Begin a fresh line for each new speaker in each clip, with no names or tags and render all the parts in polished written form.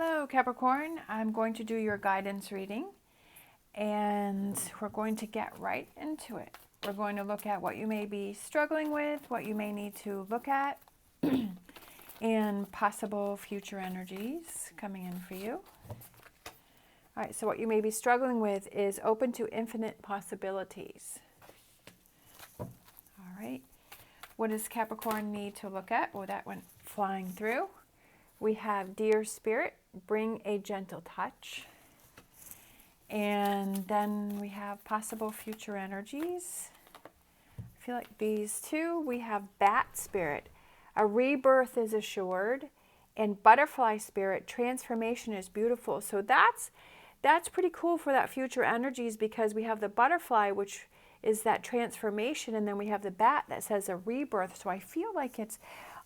Hello Capricorn, I'm going to do your guidance reading and we're going to get right into it. We're going to look at what you may be struggling with, what you may need to look at, and possible future energies coming in for you. All right, so what you may be struggling with is open to infinite possibilities. All right, what does Capricorn need to look at? Well, that went flying through. We have Dear Spirit, bring a gentle touch. And then we have possible future energies. I feel like these two. We have Bat Spirit, a rebirth is assured. And Butterfly Spirit, transformation is beautiful. So that's pretty cool for that future energies, because we have the butterfly, which is that transformation, and then we have the bat that says a rebirth. So I feel like it's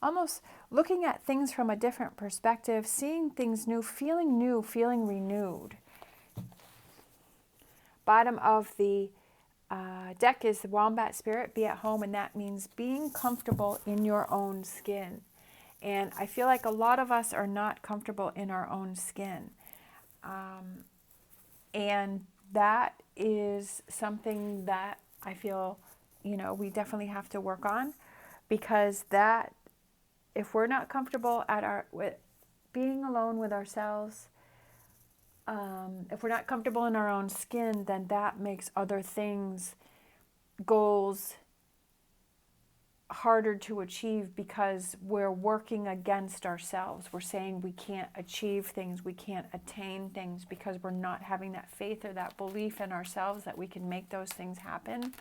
almost looking at things from a different perspective, seeing things new, feeling renewed. Bottom of the deck is the Wombat Spirit, be at home, and that means being comfortable in your own skin. And I feel like a lot of us are not comfortable in our own skin. And that is something that I feel, we definitely have to work on, because that, if we're not comfortable with being alone with ourselves, if we're not comfortable in our own skin, then that makes other things, goals, harder to achieve, because we're working against ourselves. We're saying we can't achieve things, we can't attain things, because we're not having that faith or that belief in ourselves that we can make those things happen.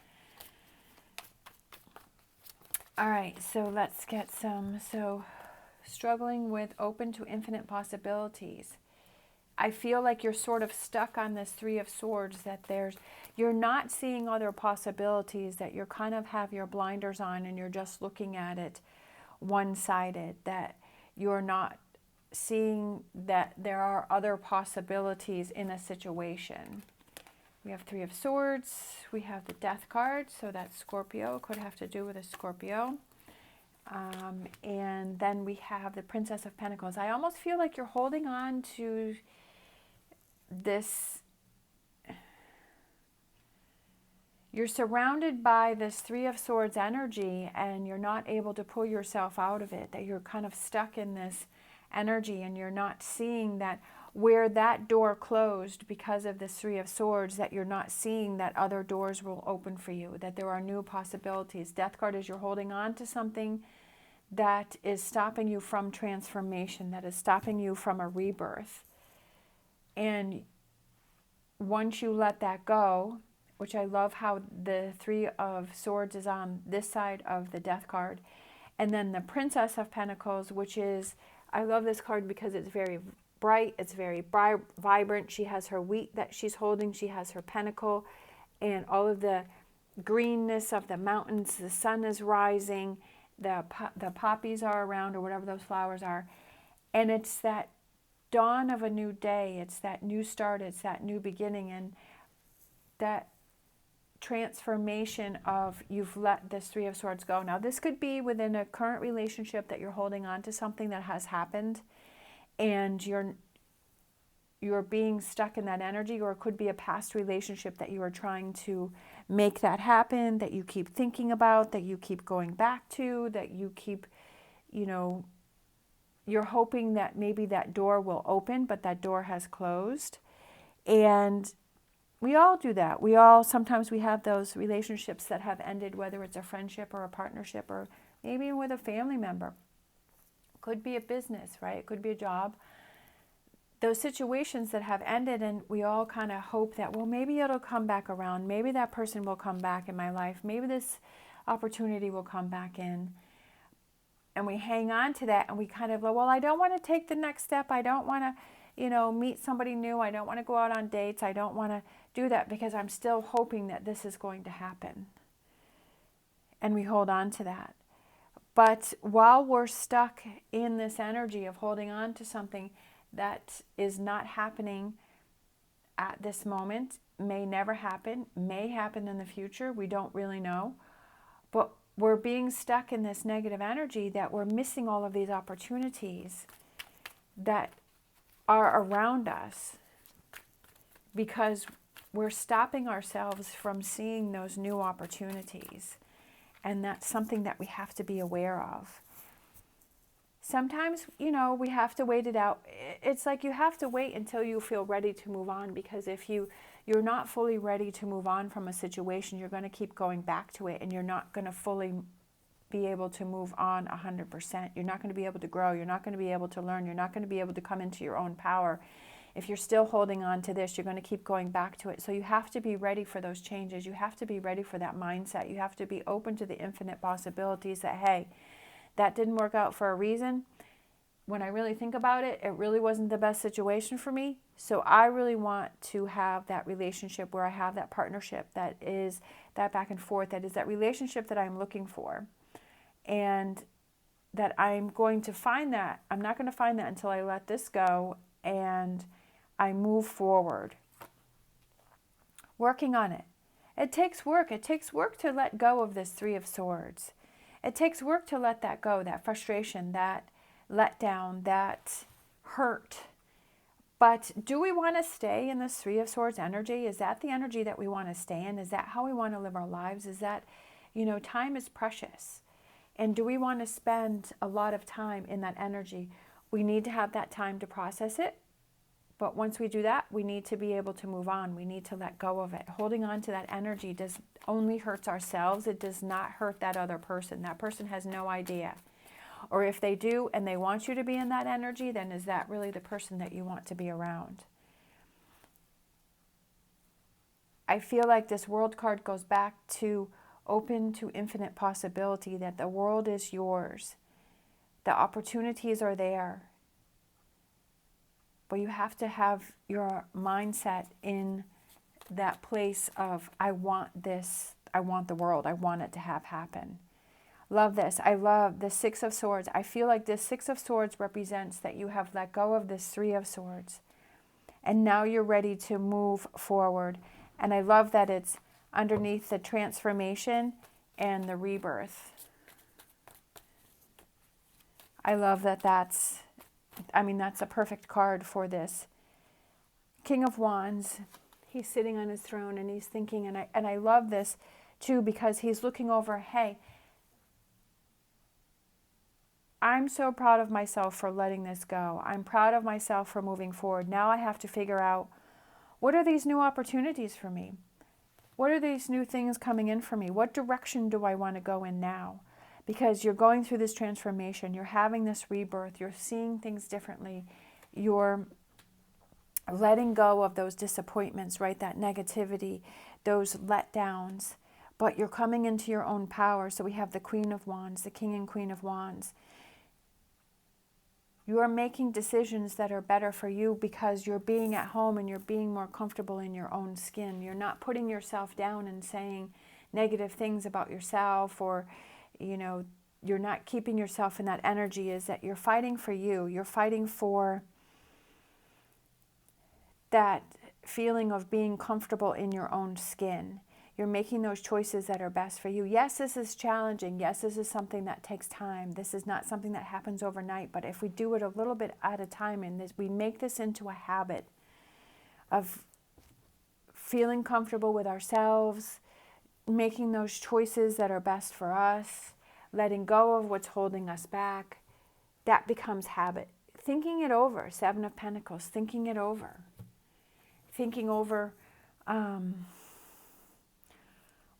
All right, so let's get some. So, struggling with open to infinite possibilities. I feel like you're sort of stuck on this Three of Swords, that you're not seeing other possibilities, that you're kind of have your blinders on and you're just looking at it one-sided, that you're not seeing that there are other possibilities in a situation. We have Three of Swords, we have the Death card, so that's Scorpio, could have to do with a Scorpio. And then we have the Princess of Pentacles. I almost feel like you're holding on to this, you're surrounded by this Three of Swords energy and you're not able to pull yourself out of it, that you're kind of stuck in this energy and you're not seeing that where that door closed because of this Three of Swords, that you're not seeing that other doors will open for you, that there are new possibilities. Death card is you're holding on to something that is stopping you from transformation, that is stopping you from a rebirth. And once you let that go, which I love how the Three of Swords is on this side of the Death card, and then the Princess of Pentacles, which is, I love this card because it's very bright, it's very vibrant. She has her wheat that she's holding, she has her pentacle, and all of the greenness of the mountains, the sun is rising, the poppies are around, or whatever those flowers are, and it's that dawn of a new day, it's that new start, it's that new beginning, and that transformation of you've let this Three of Swords go. Now this could be within a current relationship that you're holding on to something that has happened and you're being stuck in that energy, or it could be a past relationship that you are trying to make that happen, that you keep thinking about, that you keep going back to, that you keep, you're hoping that maybe that door will open, but that door has closed. And we all do that. Sometimes we have those relationships that have ended, whether it's a friendship or a partnership, or maybe with a family member. Could be a business, right? It could be a job. Those situations that have ended, and we all kind of hope that, well, maybe it'll come back around. Maybe that person will come back in my life. Maybe this opportunity will come back in. And we hang on to that, and we kind of go, well, I don't want to take the next step. I don't want to, meet somebody new. I don't want to go out on dates. I don't want to do that because I'm still hoping that this is going to happen. And we hold on to that. But while we're stuck in this energy of holding on to something that is not happening at this moment, may never happen, may happen in the future, we don't really know. But we're being stuck in this negative energy, that we're missing all of these opportunities that are around us because we're stopping ourselves from seeing those new opportunities. And that's something that we have to be aware of. Sometimes, we have to wait it out. It's like you have to wait until you feel ready to move on, because if you're not fully ready to move on from a situation, you're going to keep going back to it, and you're not going to fully be able to move on 100%. You're not going to be able to grow. You're not going to be able to learn. You're not going to be able to come into your own power. If you're still holding on to this, you're going to keep going back to it. So you have to be ready for those changes. You have to be ready for that mindset. You have to be open to the infinite possibilities that, hey, that didn't work out for a reason. When I really think about it, it really wasn't the best situation for me. So I really want to have that relationship where I have that partnership that is that back and forth, that is that relationship that I'm looking for. And that I'm going to find that. I'm not going to find that until I let this go and I move forward. Working on it. It takes work. It takes work to let go of this Three of Swords. It takes work to let that go, that frustration, that letdown, that hurt. But do we want to stay in this Three of Swords energy? Is that the energy that we want to stay in? Is that how we want to live our lives? Is that, time is precious. And do we want to spend a lot of time in that energy? We need to have that time to process it. But once we do that, we need to be able to move on. We need to let go of it. Holding on to that energy only hurts ourselves. It does not hurt that other person. That person has no idea. Or if they do and they want you to be in that energy, then is that really the person that you want to be around? I feel like this World card goes back to open to infinite possibility, that the world is yours. The opportunities are there. But you have to have your mindset in that place of, I want this, I want the world, I want it to have happen. Love this. I love the Six of Swords. I feel like this Six of Swords represents that you have let go of this Three of Swords. And now you're ready to move forward. And I love that it's underneath the transformation and the rebirth. I love that that's a perfect card for this. King of Wands, he's sitting on his throne and he's thinking, and I love this too, because he's looking over, hey, I'm so proud of myself for letting this go. I'm proud of myself for moving forward. Now I have to figure out, what are these new opportunities for me? What are these new things coming in for me? What direction do I want to go in now? Because you're going through this transformation. You're having this rebirth. You're seeing things differently. You're letting go of those disappointments, right? That negativity, those letdowns. But you're coming into your own power. So we have the Queen of Wands, the King and Queen of Wands. You are making decisions that are better for you because you're being at home and you're being more comfortable in your own skin. You're not putting yourself down and saying negative things about yourself, or, you're not keeping yourself in that energy. Is that you're fighting for you. You're fighting for that feeling of being comfortable in your own skin. You're making those choices that are best for you. Yes, this is challenging. Yes, this is something that takes time. This is not something that happens overnight. But if we do it a little bit at a time, and we make this into a habit of feeling comfortable with ourselves, making those choices that are best for us, letting go of what's holding us back, that becomes habit. Thinking it over, Seven of Pentacles, thinking it over. Thinking over,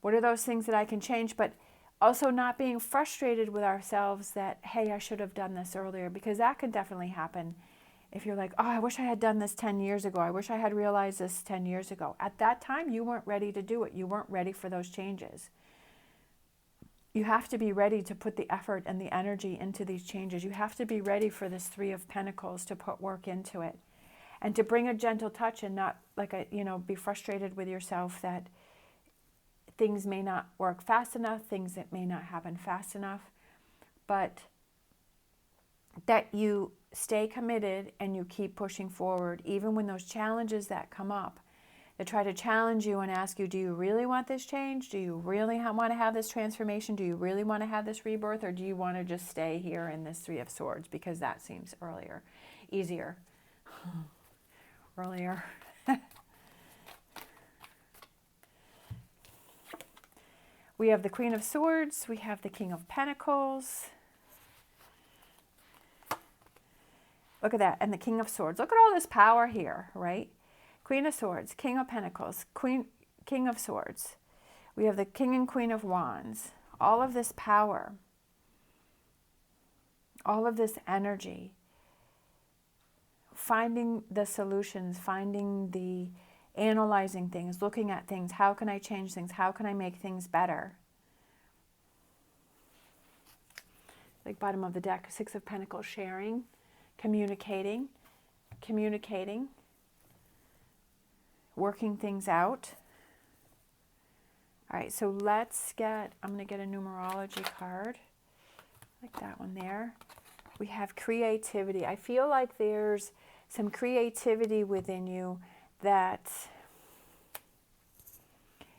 what are those things that I can change? But also not being frustrated with ourselves that, hey, I should have done this earlier, because that can definitely happen. If you're like, oh, I wish I had done this 10 years ago. I wish I had realized this 10 years ago. At that time, you weren't ready to do it. You weren't ready for those changes. You have to be ready to put the effort and the energy into these changes. You have to be ready for this Three of Pentacles, to put work into it. And to bring a gentle touch, and not be frustrated with yourself that things may not work fast enough, things that may not happen fast enough, but that you stay committed and you keep pushing forward, even when those challenges that come up, that try to challenge you and ask you, do you really want this change? Do you really want to have this transformation? Do you really want to have this rebirth? Or do you want to just stay here in this Three of Swords because that seems easier? earlier. We have the Queen of Swords. We have the King of Pentacles. Look at that. And the King of Swords. Look at all this power here, right? Queen of Swords, King of Pentacles, King of Swords. We have the King and Queen of Wands. All of this power. All of this energy. Finding the solutions, finding the analyzing things, looking at things. How can I change things? How can I make things better? Like bottom of the deck, Six of Pentacles, sharing, communicating, working things out. All right, so let's get, I'm going to get a numerology card, like that one there. We have creativity. I feel like there's some creativity within you that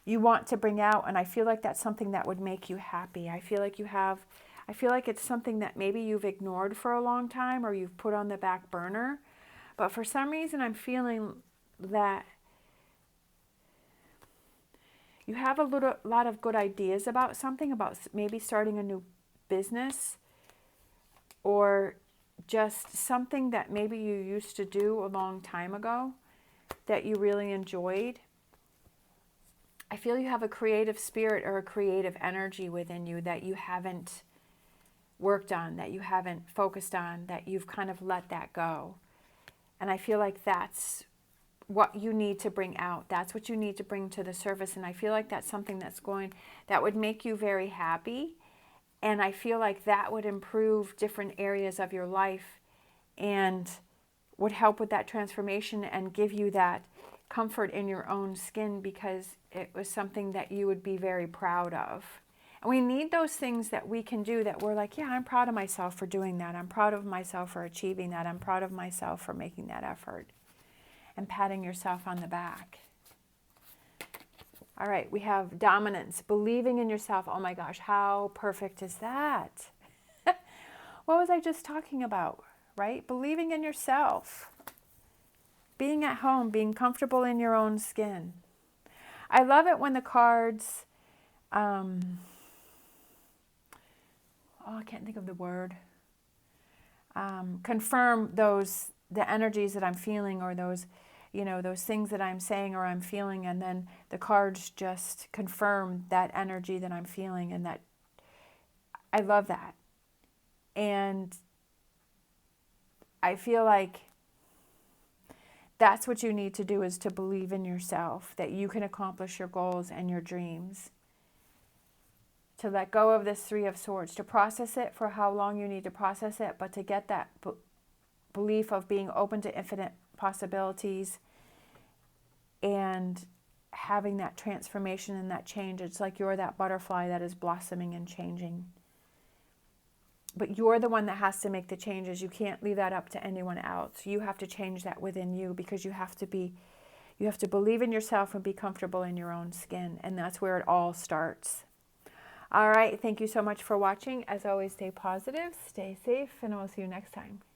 you want to bring out, and I feel like that's something that would make you happy. I feel like it's something that maybe you've ignored for a long time or you've put on the back burner, but for some reason I'm feeling that you have a lot of good ideas about something, about maybe starting a new business or just something that maybe you used to do a long time ago that you really enjoyed. I feel you have a creative spirit or a creative energy within you that you haven't worked on, that you haven't focused on, that you've kind of let that go. And I feel like that's what you need to bring out. That's what you need to bring to the surface. And I feel like that's something that would make you very happy. And I feel like that would improve different areas of your life and would help with that transformation and give you that comfort in your own skin because it was something that you would be very proud of. And we need those things that we can do that we're like, yeah, I'm proud of myself for doing that. I'm proud of myself for achieving that. I'm proud of myself for making that effort. And patting yourself on the back. All right, we have dominance, believing in yourself. Oh my gosh, how perfect is that? What was I just talking about, right? Believing in yourself. Being at home, being comfortable in your own skin. I love it when the cards, I can't think of the word, confirm the energies that I'm feeling or those things that I'm saying or I'm feeling, and then the cards just confirm that energy that I'm feeling, and that I love that. And I feel like that's what you need to do, is to believe in yourself, that you can accomplish your goals and your dreams. To let go of this Three of Swords, to process it for how long you need to process it, but to get that belief of being open to infinite possibilities and having that transformation and that change. It's like you're that butterfly that is blossoming and changing. But you're the one that has to make the changes. You can't leave that up to anyone else. You have to change that within you, because you have to believe in yourself and be comfortable in your own skin. And that's where it all starts. All right. Thank you so much for watching. As always, stay positive, stay safe, and I'll see you next time.